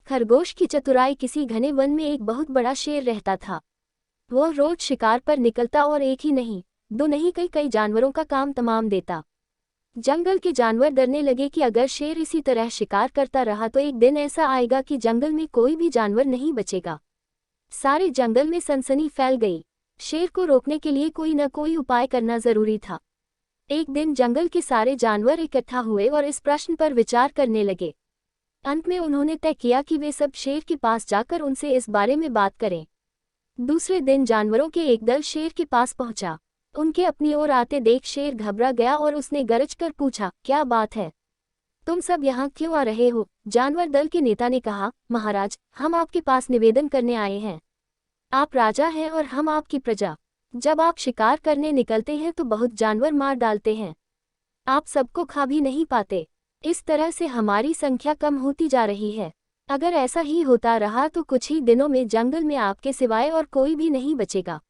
खरगोश की चतुराई। किसी घने वन में एक बहुत बड़ा शेर रहता था। वह रोज शिकार पर निकलता और एक ही नहीं, दो नहीं, कई कई जानवरों का काम तमाम देता। जंगल के जानवर डरने लगे कि अगर शेर इसी तरह शिकार करता रहा तो एक दिन ऐसा आएगा कि जंगल में कोई भी जानवर नहीं बचेगा। सारे जंगल में सनसनी फैल गई। शेर को रोकने के लिए कोई न कोई उपाय करना जरूरी था। एक दिन जंगल के सारे जानवर इकट्ठा हुए और इस प्रश्न पर विचार करने लगे। अंत में उन्होंने तय किया कि वे सब शेर के पास जाकर उनसे इस बारे में बात करें। दूसरे दिन जानवरों के एक दल शेर के पास पहुंचा। उनके अपनी ओर आते देख शेर घबरा गया और उसने गरजकर पूछा, क्या बात है? तुम सब यहाँ क्यों आ रहे हो? जानवर दल के नेता ने कहा, महाराज, हम आपके पास निवेदन करने आए हैं। आप राजा हैं और हम आपकी प्रजा। जब आप शिकार करने निकलते हैं तो बहुत जानवर मार डालते हैं। आप सबको खा भी नहीं पाते। इस तरह से हमारी संख्या कम होती जा रही है। अगर ऐसा ही होता रहा तो कुछ ही दिनों में जंगल में आपके सिवाय और कोई भी नहीं बचेगा।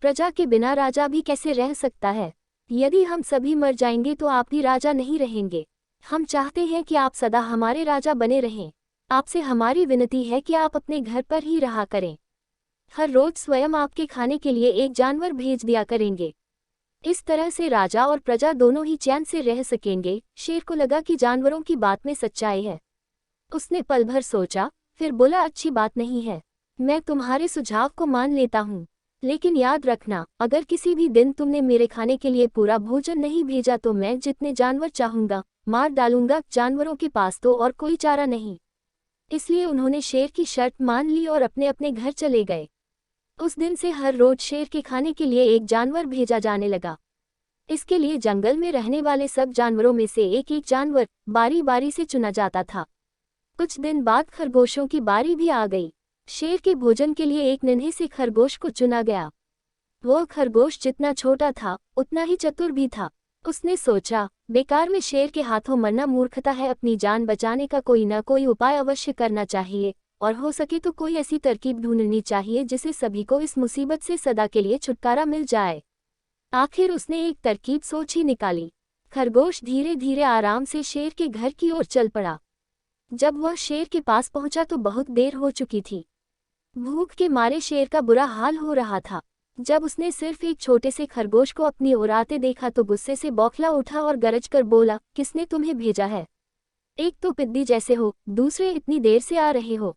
प्रजा के बिना राजा भी कैसे रह सकता है? यदि हम सभी मर जाएंगे तो आप भी राजा नहीं रहेंगे। हम चाहते हैं कि आप सदा हमारे राजा बने रहें। आपसे हमारी विनती है कि आप अपने घर पर ही रहा करें। हर रोज स्वयं आपके खाने के लिए एक जानवर भेज दिया करेंगे। इस तरह से राजा और प्रजा दोनों ही चैन से रह सकेंगे। शेर को लगा कि जानवरों की बात में सच्चाई है। उसने पल भर सोचा, फिर बोला, अच्छी बात नहीं है, मैं तुम्हारे सुझाव को मान लेता हूँ। लेकिन याद रखना, अगर किसी भी दिन तुमने मेरे खाने के लिए पूरा भोजन नहीं भेजा तो मैं जितने जानवर चाहूंगा मार डालूंगा। जानवरों के पास तो और कोई चारा नहीं। इसलिए उन्होंने शेर की शर्त मान ली और अपने अपने घर चले गए। उस दिन से हर रोज शेर के खाने के लिए एक जानवर भेजा जाने लगा। इसके लिए जंगल में रहने वाले सब जानवरों में से एक एक जानवर बारी बारी से चुना जाता था। कुछ दिन बाद खरगोशों की बारी भी आ गई। शेर के भोजन के लिए एक नन्हे से खरगोश को चुना गया। वह खरगोश जितना छोटा था उतना ही चतुर भी था। उसने सोचा, बेकार में शेर के हाथों मरना मूर्खता है। अपनी जान बचाने का कोई न कोई उपाय अवश्य करना चाहिए और हो सके तो कोई ऐसी तरकीब ढूंढनी चाहिए जिससे सभी को इस मुसीबत से सदा के लिए छुटकारा मिल जाए। आखिर उसने एक तरकीब सोच ही निकाली। खरगोश धीरे धीरे आराम से शेर के घर की ओर चल पड़ा। जब वह शेर के पास पहुंचा तो बहुत देर हो चुकी थी। भूख के मारे शेर का बुरा हाल हो रहा था। जब उसने सिर्फ एक छोटे से खरगोश को अपनी ओर आते देखा तो गुस्से से बौखला उठा और गरज कर बोला, किसने तुम्हें भेजा है? एक तो पिद्दी जैसे हो, दूसरे इतनी देर से आ रहे हो।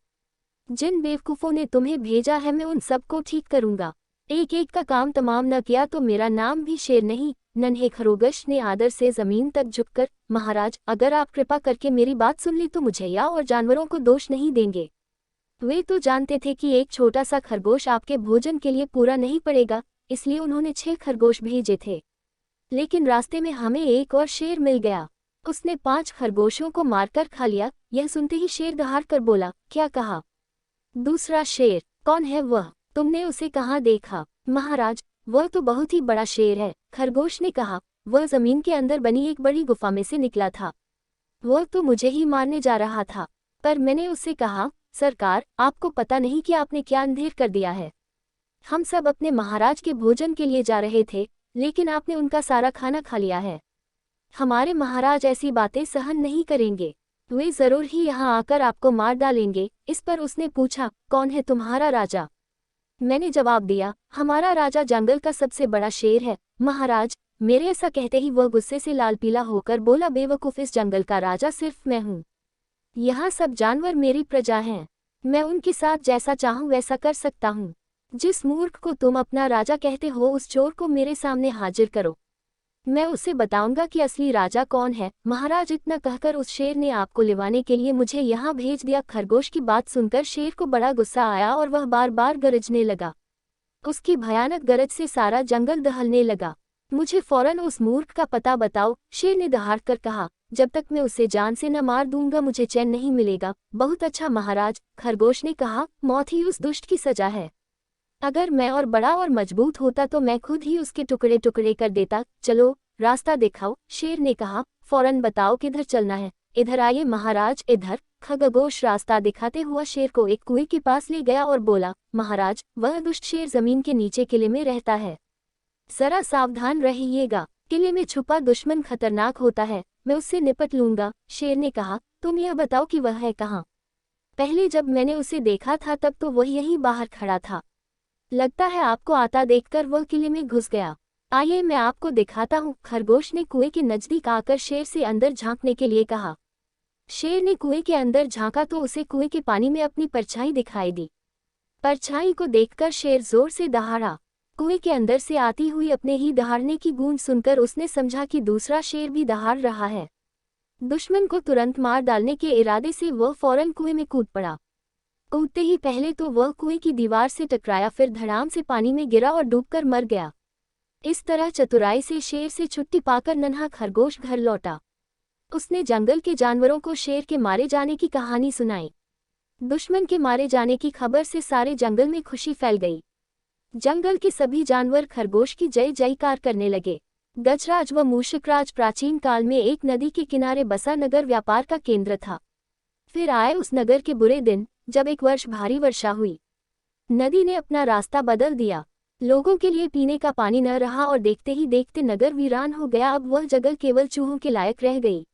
जिन बेवकूफ़ों ने तुम्हें भेजा है मैं उन सबको ठीक करूंगा। एक एक का काम तमाम न किया तो मेरा नाम भी शेर नहीं। नन्हे खरगोश ने आदर से जमीन तक झुककर, महाराज, अगर आप कृपा करके मेरी बात सुन ली तो मुझे या और जानवरों को दोष नहीं देंगे। वे तो जानते थे कि एक छोटा सा खरगोश आपके भोजन के लिए पूरा नहीं पड़ेगा, इसलिए उन्होंने 6 खरगोश भेजे थे। लेकिन रास्ते में हमें एक और शेर मिल गया। उसने 5 खरगोशों को मारकर खा लिया। यह सुनते ही शेर दहाड़ कर बोला, क्या कहा? दूसरा शेर? कौन है वह? तुमने उसे कहाँ देखा? महाराज, वह तो बहुत ही बड़ा शेर है। खरगोश ने कहा, वह जमीन के अंदर बनी एक बड़ी गुफा में से निकला था। वह तो मुझे ही मारने जा रहा था, पर मैंने उससे कहा, सरकार, आपको पता नहीं कि आपने क्या अंधेर कर दिया है। हम सब अपने महाराज के भोजन के लिए जा रहे थे, लेकिन आपने उनका सारा खाना खा लिया है। हमारे महाराज ऐसी बातें सहन नहीं करेंगे। वे जरूर ही यहाँ आकर आपको मार डालेंगे। इस पर उसने पूछा, कौन है तुम्हारा राजा? मैंने जवाब दिया, हमारा राजा जंगल का सबसे बड़ा शेर है। महाराज, मेरे ऐसा कहते ही वह गुस्से से लाल पीला होकर बोला, बेवकूफ, इस जंगल का राजा सिर्फ मैं हूँ। यहाँ सब जानवर मेरी प्रजा हैं। मैं उनके साथ जैसा चाहूँ वैसा कर सकता हूँ। जिस मूर्ख को तुम अपना राजा कहते हो उस चोर को मेरे सामने हाजिर करो, मैं उसे बताऊंगा कि असली राजा कौन है। महाराज, इतना कहकर उस शेर ने आपको लिवाने के लिए मुझे यहाँ भेज दिया। खरगोश की बात सुनकर शेर को बड़ा गुस्सा आया और वह बार बार गरजने लगा। उसकी भयानक गरज से सारा जंगल दहलने लगा। मुझे फौरन उस मूर्ख का पता बताओ, शेर ने दहाड़ कर कहा। जब तक मैं उसे जान से न मार दूंगा मुझे चैन नहीं मिलेगा। बहुत अच्छा महाराज, खरगोश ने कहा, मौत ही उस दुष्ट की सजा है। अगर मैं और बड़ा और मजबूत होता तो मैं खुद ही उसके टुकड़े टुकड़े कर देता। चलो, रास्ता दिखाओ। शेर ने कहा, फौरन बताओ किधर चलना है। इधर आइए महाराज, इधर। खरगोश रास्ता दिखाते हुआ शेर को एक कुएं के पास ले गया और बोला, महाराज, वह दुष्ट शेर जमीन के नीचे किले में रहता है। जरा सावधान रहिएगा, किले में छुपा दुश्मन खतरनाक होता है, मैं उससे निपट लूंगा। शेर ने कहा, तुम यह बताओ कि वह है कहाँ? पहले जब मैंने उसे देखा था तब तो वह यहीं बाहर खड़ा था। लगता है आपको आता देखकर वह किले में घुस गया। आइए मैं आपको दिखाता हूँ, खरगोश ने कुएं के नजदीक आकर शेर से अंदर झांकने के लिए कहा। शेर ने कुएं के अंदर झांका तो उसे कुएं के पानी में अपनी परछाई दिखाई दी। परछाई को देखकर शेर जोर से दहाड़ा। कुएं के अंदर से आती हुई अपने ही दहाड़ने की गूंज सुनकर उसने समझा कि दूसरा शेर भी दहाड़ रहा है। दुश्मन को तुरंत मार डालने के इरादे से वह फौरन कुएं में कूद पड़ा। कूदते ही पहले तो वह कुएं की दीवार से टकराया, फिर धड़ाम से पानी में गिरा और डूबकर मर गया। इस तरह चतुराई से शेर से छुट्टी पाकर नन्हा खरगोश घर लौटा। उसने जंगल के जानवरों को शेर के मारे जाने की कहानी सुनाई। दुश्मन के मारे जाने की खबर से सारे जंगल में खुशी फैल गई। जंगल के सभी जानवर खरगोश की जय जयकार करने लगे। गजराज व मूषकराज प्राचीन काल में एक नदी के किनारे बसा नगर व्यापार का केंद्र था। फिर आए उस नगर के बुरे दिन, जब एक वर्ष भारी वर्षा हुई। नदी ने अपना रास्ता बदल दिया। लोगों के लिए पीने का पानी न रहा और देखते ही देखते नगर वीरान हो गया। अब वह जगह केवल चूहों के लायक रह गई।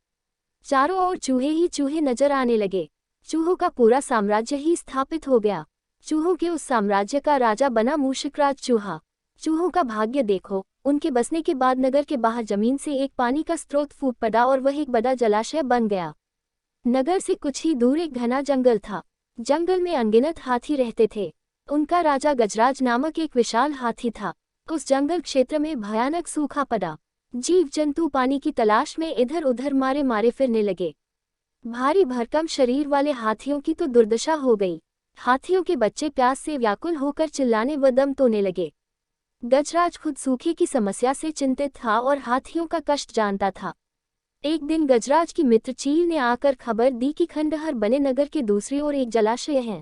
चारों ओर चूहे ही चूहे नजर आने लगे। चूहों का पूरा साम्राज्य ही स्थापित हो गया। चूहों के उस साम्राज्य का राजा बना मूषकराज चूहा। चूहों का भाग्य देखो, उनके बसने के बाद नगर के बाहर जमीन से एक पानी का स्रोत फूट पड़ा और वह एक बड़ा जलाशय बन गया। नगर से कुछ ही दूर एक घना जंगल था। जंगल में अनगिनत हाथी रहते थे। उनका राजा गजराज नामक एक विशाल हाथी था। उस जंगल क्षेत्र में भयानक सूखा पड़ा। जीव जंतु पानी की तलाश में इधर उधर मारे मारे फिरने लगे। भारी भरकम शरीर वाले हाथियों की तो दुर्दशा हो गई। हाथियों के बच्चे प्यास से व्याकुल होकर चिल्लाने व दम तोड़ने लगे। गजराज खुद सूखे की समस्या से चिंतित था और हाथियों का कष्ट जानता था। एक दिन गजराज की मित्र चील ने आकर खबर दी कि खंडहर बने नगर के दूसरी ओर एक जलाशय है।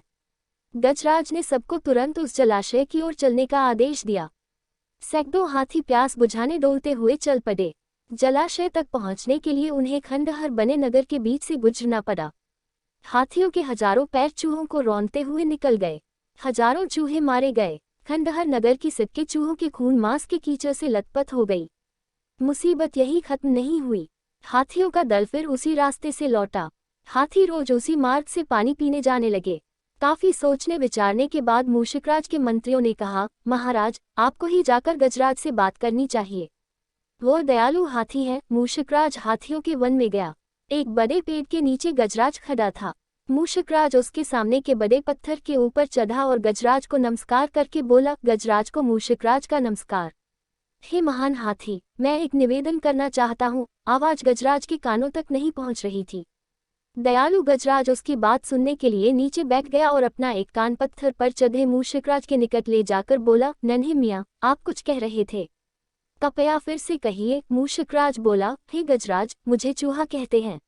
गजराज ने सबको तुरंत उस जलाशय की ओर चलने का आदेश दिया। सैकड़ों हाथी प्यास बुझाने डोलते हुए चल पड़े। जलाशय तक पहुंचने के लिए उन्हें खंडहर बने नगर के बीच से गुजरना पड़ा। हाथियों के हजारों पैर चूहों को रौंदते हुए निकल गए। हजारों चूहे मारे गए। खंडहर नगर की सिक्के चूहों के खून मांस के कीचड़ से लथपथ हो गई। मुसीबत यही खत्म नहीं हुई। हाथियों का दल फिर उसी रास्ते से लौटा। हाथी रोज उसी मार्ग से पानी पीने जाने लगे। काफी सोचने विचारने के बाद मूषकराज के मंत्रियों ने कहा, महाराज, आपको ही जाकर गजराज से बात करनी चाहिए। वो दयालु हाथी है। मूषकराज हाथियों के वन में गया। एक बड़े पेड़ के नीचे गजराज खड़ा था। मूषकराज उसके सामने के बड़े पत्थर के ऊपर चढ़ा और गजराज को नमस्कार करके बोला। गजराज को मूषकराज का नमस्कार। हे महान हाथी, मैं एक निवेदन करना चाहता हूँ। आवाज गजराज के कानों तक नहीं पहुँच रही थी। दयालु गजराज उसकी बात सुनने के लिए नीचे बैठ गया और अपना एक कान पत्थर पर चढ़े मूषकराज के निकट ले जाकर बोला, नन्हे मियाँ, आप कुछ कह रहे थे, कृपया फिर से कहिए। मूषकराज बोला, हे गजराज, मुझे चूहा कहते हैं।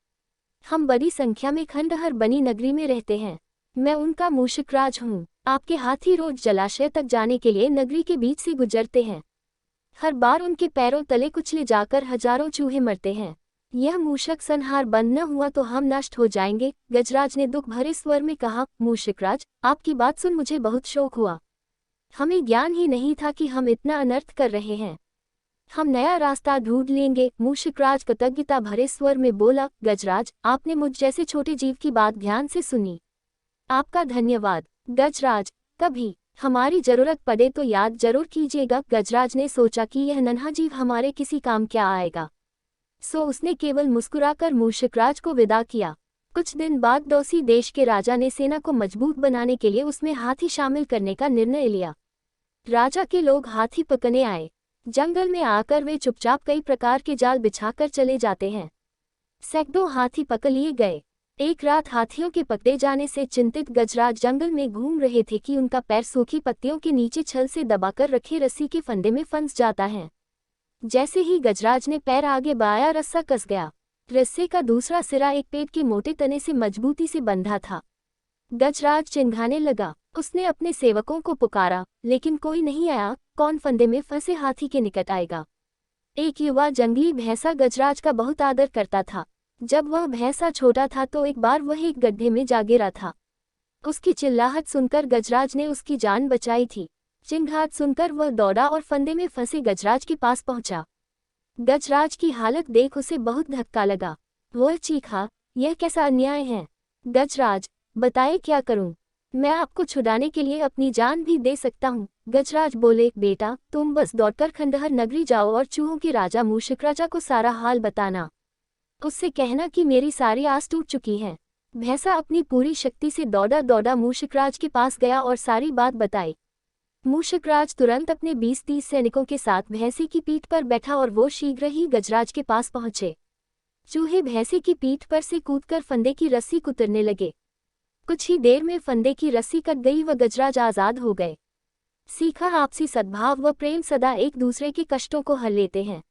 हम बड़ी संख्या में खंडहर बनी नगरी में रहते हैं। मैं उनका मूषकराज हूँ। आपके हाथी रोज जलाशय तक जाने के लिए नगरी के बीच से गुजरते हैं। हर बार उनके पैरों तले कुचले जाकर हजारों चूहे मरते हैं। यह मूषक संहार बंद न हुआ तो हम नष्ट हो जाएंगे। गजराज ने दुख भरे स्वर में कहा, मूषकराज, आपकी बात सुन मुझे बहुत शौक हुआ। हमें ज्ञान ही नहीं था कि हम इतना अनर्थ कर रहे हैं। हम नया रास्ता ढूंढ लेंगे। मूषकराज कृतज्ञता भरे स्वर में बोला, गजराज, आपने मुझ जैसे छोटे जीव की बात ध्यान से सुनी। आपका धन्यवाद। गजराज, कभी हमारी जरूरत पड़े तो याद जरूर कीजिएगा। गजराज ने सोचा कि यह नन्हा जीव हमारे किसी काम क्या आएगा, सो उसने केवल मुस्कुराकर मूषकराज को विदा किया। कुछ दिन बाद डोसी देश के राजा ने सेना को मजबूत बनाने के लिए उसमें हाथी शामिल करने का निर्णय लिया। राजा के लोग हाथी पकड़ने आए। जंगल में आकर वे चुपचाप कई प्रकार के जाल बिछाकर चले जाते हैं। सैकड़ों हाथी पकड़ लिए गए। एक रात हाथियों के पकड़े जाने से चिंतित गजराज जंगल में घूम रहे थे कि उनका पैर सूखी पत्तियों के नीचे छल से दबाकर रखे रस्सी के फंदे में फंस जाता है। जैसे ही गजराज ने पैर आगे बढ़ाया, रस्सा कस गया। रस्से का दूसरा सिरा एक पेड़ के मोटे तने से मजबूती से बंधा था। गजराज चिंघाने लगा। उसने अपने सेवकों को पुकारा, लेकिन कोई नहीं आया। कौन फंदे में फंसे हाथी के निकट आएगा। एक युवा जंगली भैंसा गजराज का बहुत आदर करता था। जब वह भैंसा छोटा था तो एक बार वह एक गड्ढे में जा गिरा था। उसकी चिल्लाहट सुनकर गजराज ने उसकी जान बचाई थी। चिंघाट सुनकर वह दौड़ा और फंदे में फंसे गजराज के पास पहुंचा। गजराज की हालत देख उसे बहुत धक्का लगा। वह चीखा, यह कैसा अन्याय है। गजराज, बताए क्या करूं? मैं आपको छुड़ाने के लिए अपनी जान भी दे सकता हूँ। गजराज बोले, बेटा तुम बस दौड़कर खंडहर नगरी जाओ और चूहों के राजा मूषक राजा को सारा हाल बताना। उससे कहना कि मेरी सारी आस टूट चुकी है। भैंसा अपनी पूरी शक्ति से दौड़ा दौड़ा मूषकराज के पास गया और सारी बात बताई। मूषकराज तुरंत अपने 20-30 सैनिकों के साथ भैंसे की पीठ पर बैठा और वो शीघ्र ही गजराज के पास पहुंचे। चूहे भैंसे की पीठ पर से कूदकर फंदे की रस्सी कुतरने लगे। कुछ ही देर में फंदे की रस्सी कट गई व गजराज आजाद हो गए। सीखा, आपसी सद्भाव व प्रेम सदा एक दूसरे के कष्टों को हल लेते हैं।